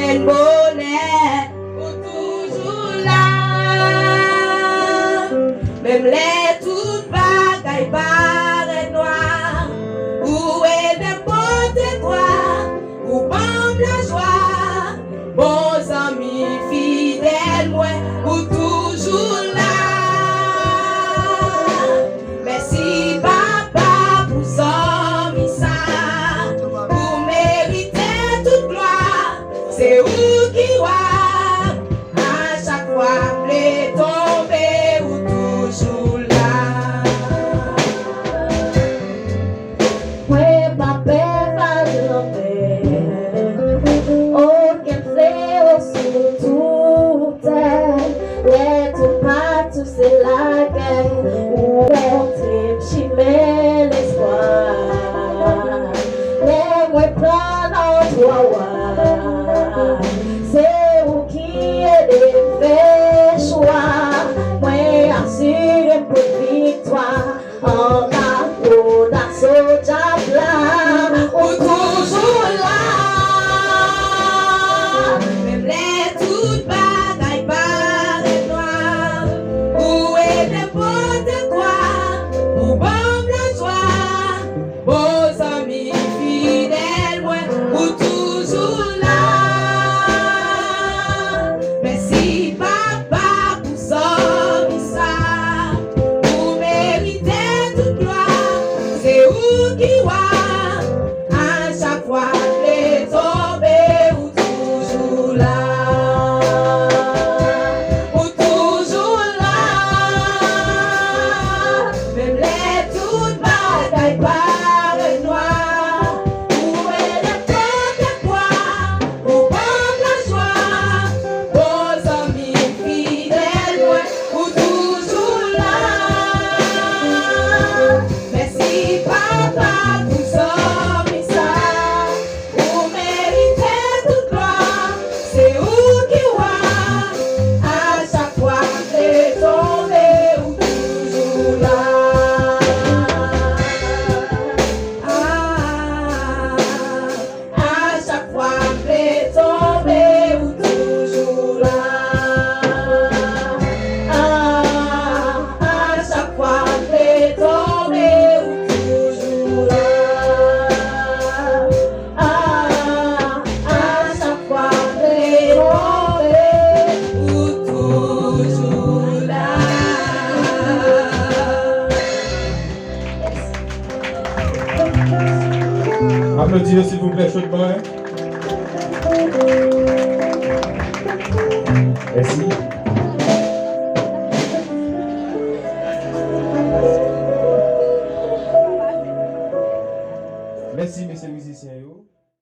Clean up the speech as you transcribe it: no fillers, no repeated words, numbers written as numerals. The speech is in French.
le bonheur, ou toujours là. Même les toutes bagailles paraissent noires, où est n'importe quoi, ou bombe la joie, bons amis fidèles, moi, ou toujours là. Merci papa pour ça, pour mériter toute gloire, c'est où qui voit, à chaque fois, les tomber ou toujours là. Ouais, papa va de aucun frère sur tout terre, les tout pas tous c'est la guerre, où on chimé l'espoir, les moi prendre en toi, c'est où qui est des faits choix, moi assuré pour victoire, en bas pour dans ce job là, Ou toujours là. Même les toutes bagailles paraissent noires, où est n'importe quoi, où bombe la joie, vos amis fidèles, moi, ou toujours là. Merci papa pour ça, pour mériter toute gloire, c'est où qui voit, à chaque fois les tomber ou toujours là, ou toujours là. Même les toutes bagailles paraissent noires, où est n'importe quoi, où bombe la joie, vos amis fidèles, moi, ou toujours là. Merci papa pour ça, pour mériter toute gloire, c'est où qui voit, à chaque fois les tomber ou toujours là. À chaque fois les tomber ou toujours là. À chaque fois les tomber ou toujours là. À chaque fois les tomber ou toujours là. Applaudissez s'il vous plaît chaudement. Merci.